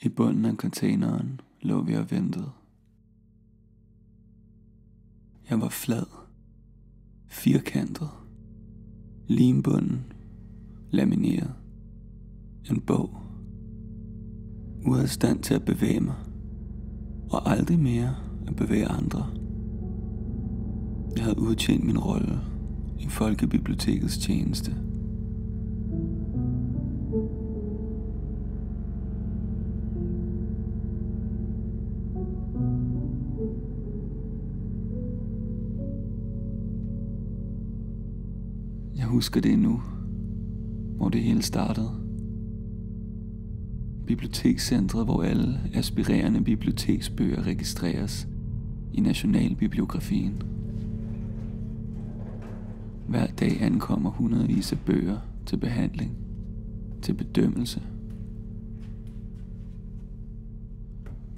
I bunden af containeren lå vi og ventede. Jeg var flad, firkantet, limbunden, lamineret, en bog, ude af stand til at bevæge mig, og aldrig mere at bevæge andre. Jeg havde udtjent min rolle i Folkebibliotekets tjeneste. Jeg husker det endnu, hvor det hele startede. Bibliotekscentret, hvor alle aspirerende biblioteksbøger registreres i Nationalbibliografien. Hver dag ankommer hundredvis af bøger til behandling, til bedømmelse.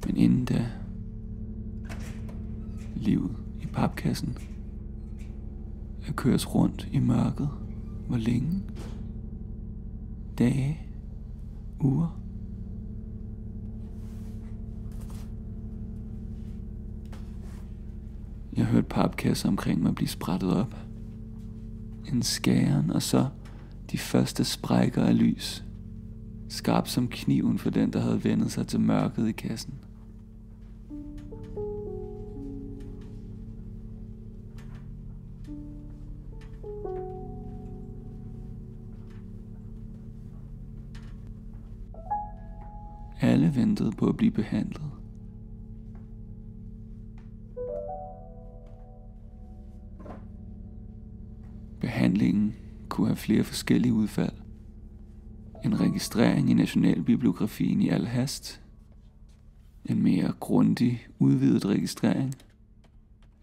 Men inden da, livet i papkassen, at køres rundt i mørket, hvor længe? Dage? Uger? Jeg hørte papkasser omkring mig blive sprættet op. En skæren, og så de første sprækker af lys. Skarp som kniven for den, der havde vendet sig til mørket i kassen. Alle ventede på at blive behandlet. Behandlingen kunne have flere forskellige udfald. En registrering i Nationalbibliografien i al hast. En mere grundig, udvidet registrering.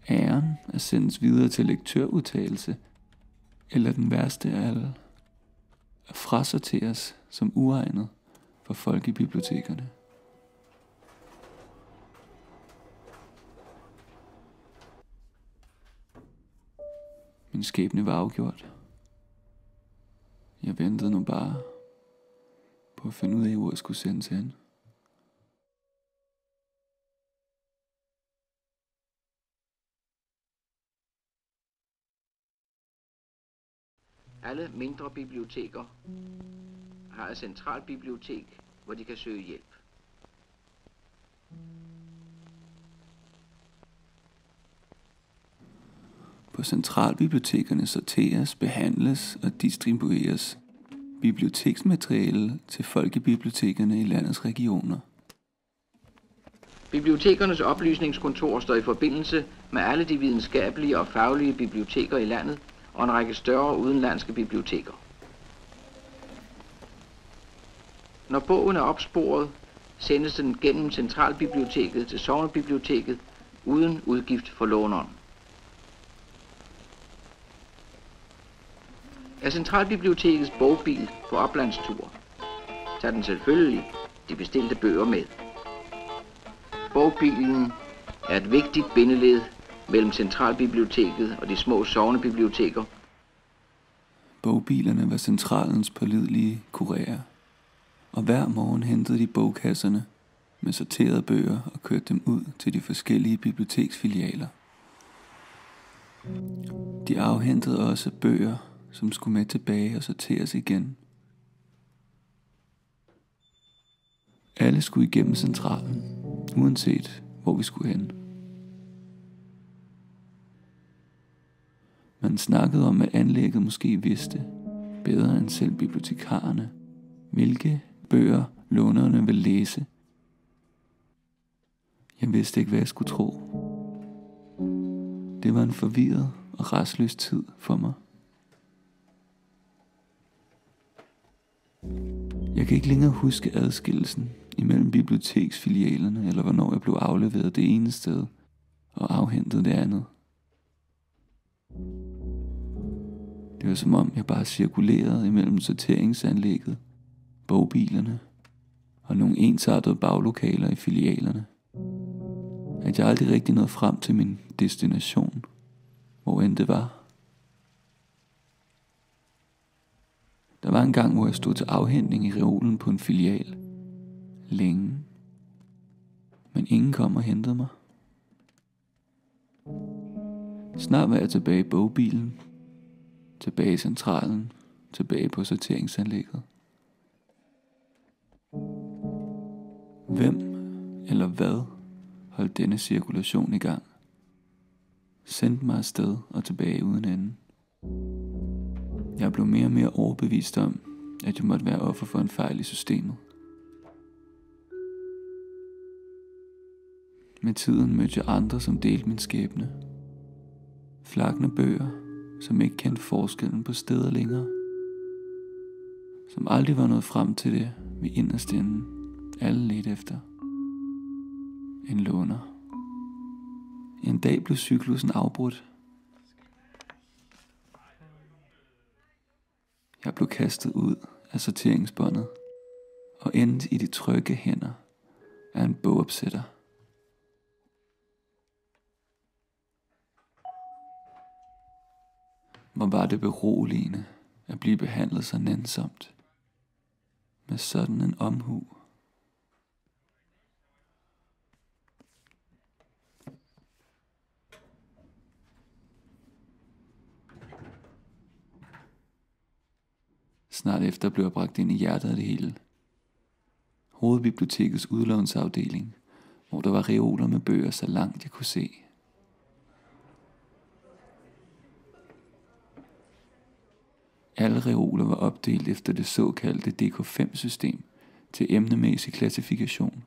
Æren at sendes videre til lektørudtagelse. Eller den værste af alle. At frasorteres som uegnet for folkebibliotekerne. Min skæbne var afgjort. Jeg ventede nu bare på at finde ud af, hvor jeg skulle sendes hen. Alle mindre biblioteker har et centralbibliotek, hvor de kan søge hjælp. På centralbibliotekerne sorteres, behandles og distribueres biblioteksmateriale til folkebibliotekerne i landets regioner. Bibliotekernes oplysningskontor står i forbindelse med alle de videnskabelige og faglige biblioteker i landet og en række større udenlandske biblioteker. Når bogen er opsporet, sendes den gennem centralbiblioteket til sognebiblioteket uden udgift for låneren. Er centralbibliotekets bogbil på oplandstur, tager den selvfølgelig de bestilte bøger med. Bogbilen er et vigtigt bindeled mellem centralbiblioteket og de små sognebiblioteker. Bogbilerne var centralens pålidelige kurerer, og hver morgen hentede de bogkasserne med sorterede bøger og kørte dem ud til de forskellige biblioteksfilialer. De afhentede også bøger, som skulle med tilbage og sorteres igen. Alle skulle igennem centralen, uanset hvor vi skulle hen. Man snakkede om, at anlægget måske vidste, bedre end selv bibliotekarerne, hvilke bøger lånerne ville læse. Jeg vidste ikke, hvad jeg skulle tro. Det var en forvirret og restløs tid for mig. Jeg kan ikke længere huske adskillelsen imellem biblioteksfilialerne, eller hvornår jeg blev afleveret det ene sted og afhentet det andet. Det var som om jeg bare cirkulerede imellem sorteringsanlægget, bogbilerne og nogle ensartede baglokaler i filialerne. At jeg aldrig rigtig nåede frem til min destination, hvor end det var. Der var en gang, hvor jeg stod til afhentning i reolen på en filial. Længe, Men ingen kom og hentede mig. Snart var jeg tilbage i bogbilen, tilbage i centralen, tilbage på sorteringsanlægget. Hvem eller hvad holdt denne cirkulation i gang? Sendte mig afsted og tilbage uden ende. Jeg blev mere og mere overbevist om, at jeg måtte være offer for en fejl i systemet. Med tiden mødte jeg andre, som delte min skæbne. Flakkende bøger, som ikke kendte forskellen på steder længere. Som aldrig var nået frem til det, vi inderst inde alle ledte efter. En låner. En dag blev cyklusen afbrudt. Jeg blev kastet ud af sorteringsbåndet og endte i de trygge hænder af en bogopsætter. Hvor var det beroligende at blive behandlet så nænsomt, med sådan en omhu. Snart efter blev jeg bragt ind i hjertet af det hele. Hovedbibliotekets udlånsafdeling, hvor der var reoler med bøger så langt jeg kunne se. Alle reoler var opdelt efter det såkaldte DK5-system til emnemæssig klassifikation.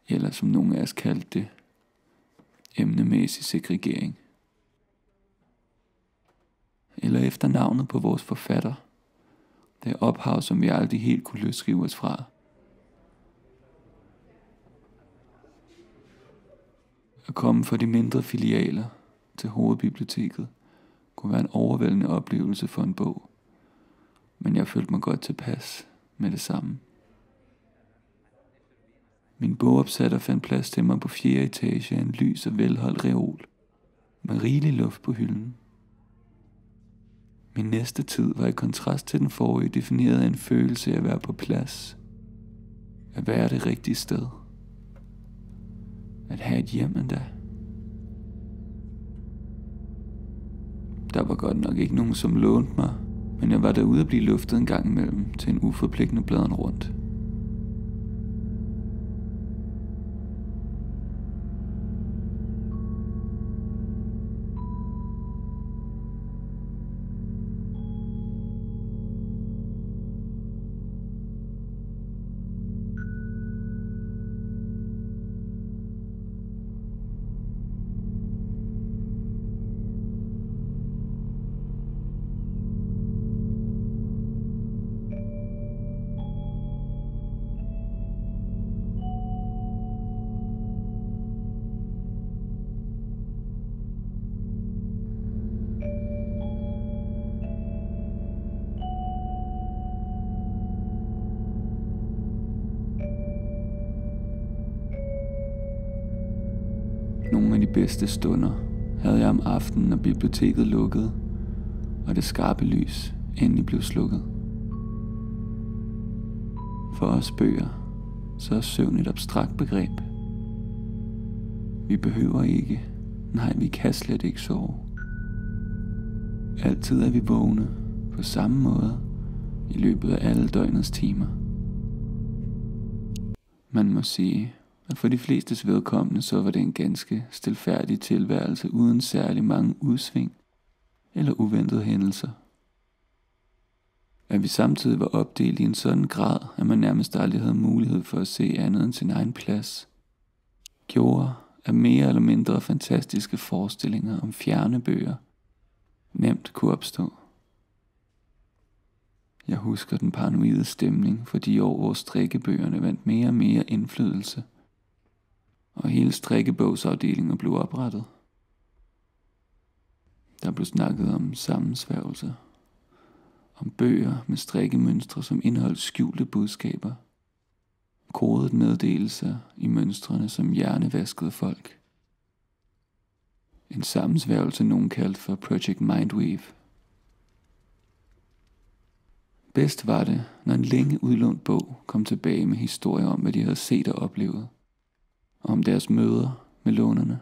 Eller som nogle af os kaldte det, emnemæssig segregering. Eller efter navnet på vores forfatter, det ophav, som vi aldrig helt kunne løsrive os fra. At komme fra de mindre filialer til hovedbiblioteket kunne være en overvældende oplevelse for en bog, men jeg følte mig godt tilpas med det samme. Min bogopsætter fandt plads til mig på 4. etage af en lys og velholdt reol, med rigelig luft på hylden. Min næste tid var i kontrast til den forrige defineret af en følelse af at være på plads, at være det rigtige sted, at have et hjem endda. Der var godt nok ikke nogen, som lånte mig, men jeg var derude at blive luftet en gang imellem til en uforpligtende bladren rundt. Nogle af de bedste stunder havde jeg om aftenen, når biblioteket lukkede, og det skarpe lys endelig blev slukket. For os bøger, så er søvn et abstrakt begreb. Vi behøver ikke, nej, vi kan slet ikke sove. Altid er vi vågne på samme måde i løbet af alle døgnets timer. Man må sige, at for de flestes vedkommende så var det en ganske stilfærdig tilværelse uden særlig mange udsving eller uventede hændelser. At vi samtidig var opdelt i en sådan grad, at man nærmest aldrig havde mulighed for at se andet end sin egen plads, gjorde, at mere eller mindre fantastiske forestillinger om fjerne bøger nemt kunne opstå. Jeg husker den paranoide stemning for de år, hvor strikkebøgerne vandt mere og mere indflydelse, og hele strikkebogsafdelingen blev oprettet. Der blev snakket om sammensværgelser, om bøger med strikkemønstre, som indeholdt skjulte budskaber, kodet meddelelser i mønstrene, som hjernevaskede folk. En sammensværgelse, nogen kaldte for Project Mindwave. Bedst var det, når en længe udlånt bog kom tilbage med historier om, hvad de havde set og oplevet. og om deres møder med lånerne.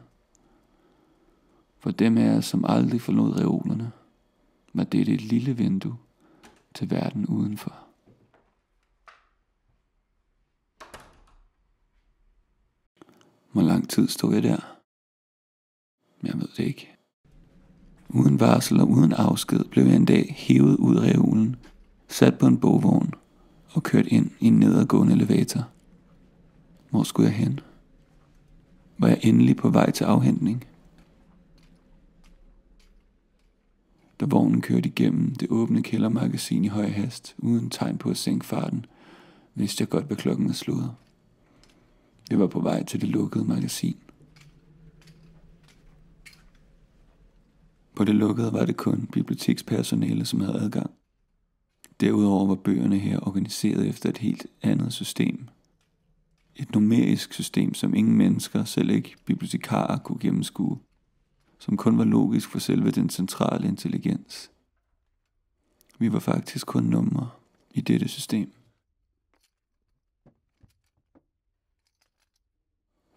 For dem af os, som aldrig forlod reolerne, var dette et lille vindue til verden udenfor. Hvor lang tid stod jeg der? Jeg ved det ikke. Uden varsel og uden afsked blev jeg en dag hævet ud af reolen, sat på en bogvogn og kørt ind i en nedadgående elevator. Hvor skulle jeg hen? Var jeg endelig på vej til afhentning? Da vognen kørte igennem det åbne kældermagasin i høj hast, uden tegn på at sænke farten, vidste jeg godt, hvad klokken var slået. Jeg var på vej til det lukkede magasin. På det lukkede var det kun bibliotekspersonale, som havde adgang. Derudover var bøgerne her organiseret efter et helt andet system. Et numerisk system, som ingen mennesker, selv ikke bibliotekarer, kunne gennemskue. Som kun var logisk for selve den centrale intelligens. Vi var faktisk kun numre i dette system.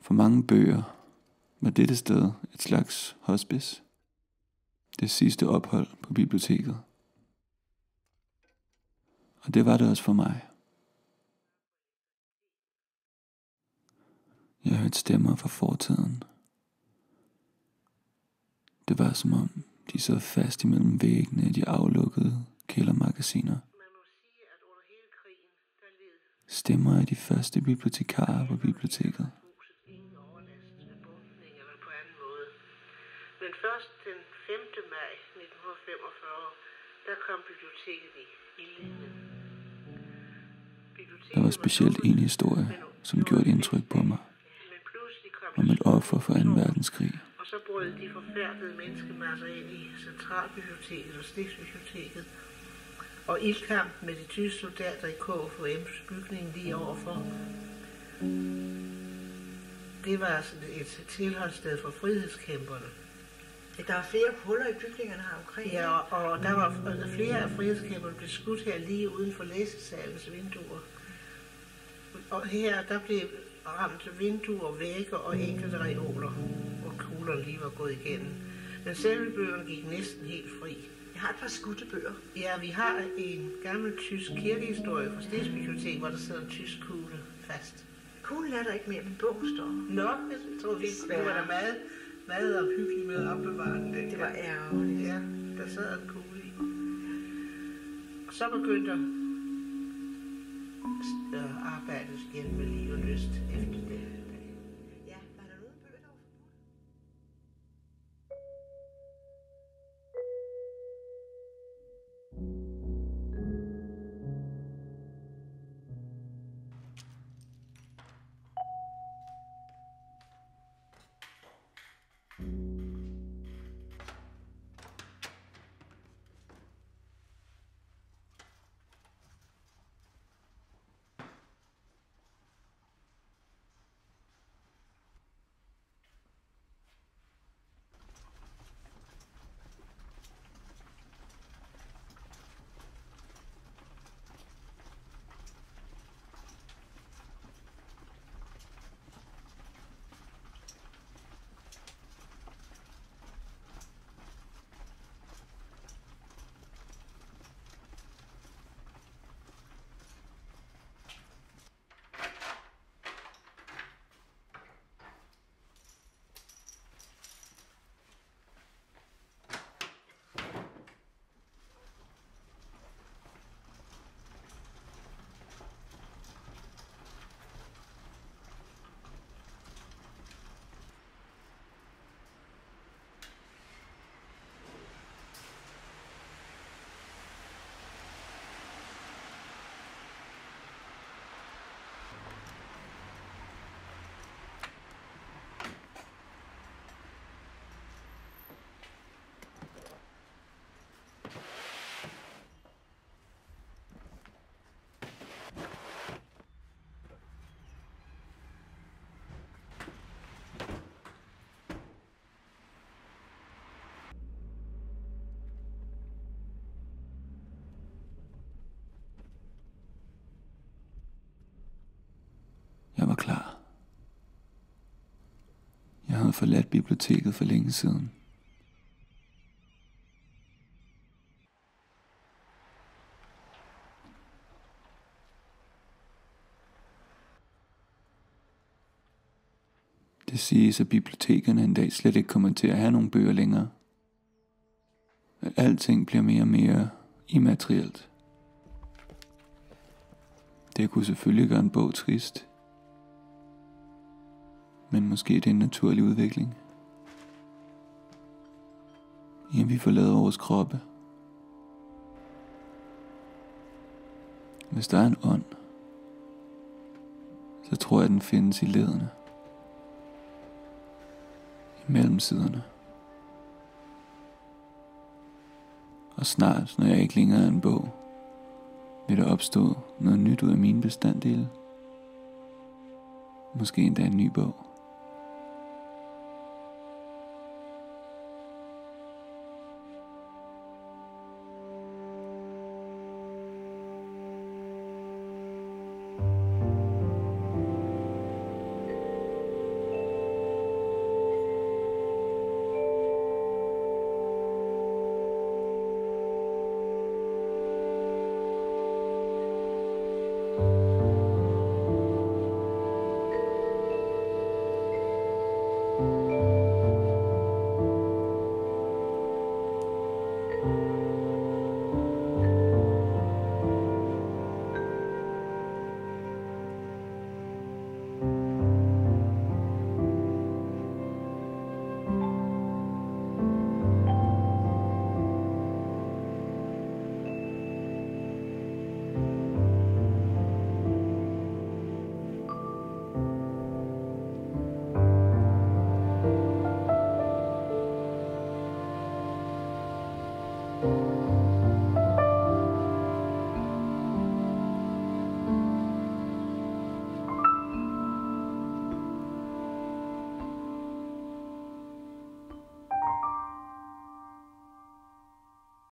For mange bøger var dette sted et slags hospice. Det sidste ophold på biblioteket. Og det var det også for mig. Jeg hørte stemmer fra fortiden. Det var som om, de sad fast imellem væggene i de aflukkede kældermagasiner. Stemmer af de første bibliotekarer på biblioteket. Men først den 5. maj 1945, der kom biblioteket i ildlinjen. Der var specielt en historie, som gjorde et indtryk på mig. Om et offer for 2. verdenskrig. Og så brød de forfærdede menneskemasser ind i Centralbiblioteket og Stiftsbiblioteket. Og ildkamp med de tyske soldater i KFUM's bygning lige overfor. Det var altså et tilholdssted for frihedskæmperne. Der er flere huller i bygningerne her omkring. Ja, og der var flere af frihedskæmperne blev skudt her lige uden for læsesalens vinduer. Og her, der blev ramt vinduer, vægge og enkelte reoler, hvor kuglerne lige var gået igennem. Men selve bøgerne gik næsten helt fri. Jeg har et par skudte bøger. Ja, vi har en gammel tysk kirkehistorie fra Stiftsbiblioteket, hvor der sidder en tysk kugle fast. Kuglen er der ikke mere, men bogen står. Nå, jeg tror vi var der meget omhyggeligt med at opbevare den. Det var ærgerligt. Ja, der sad en kugle i. Og så begyndte arbejdet igen med liv og lyst efter det. Ja, var der nogle bøger, der var forbudt? havde forladt biblioteket for længe siden. Det siges, at bibliotekerne en dag slet ikke kommer til at have nogle bøger længere. At alting bliver mere og mere immaterielt. Det kunne selvfølgelig gøre en bog trist. Men måske det er en naturlig udvikling. Jamen vi forlader vores kroppe. Hvis der er en ånd, så tror jeg, at den findes i lederne. I mellemsiderne. Og snart, når jeg ikke længere er en bog, vil der opstå noget nyt ud af mine bestanddele. Måske endda en ny bog.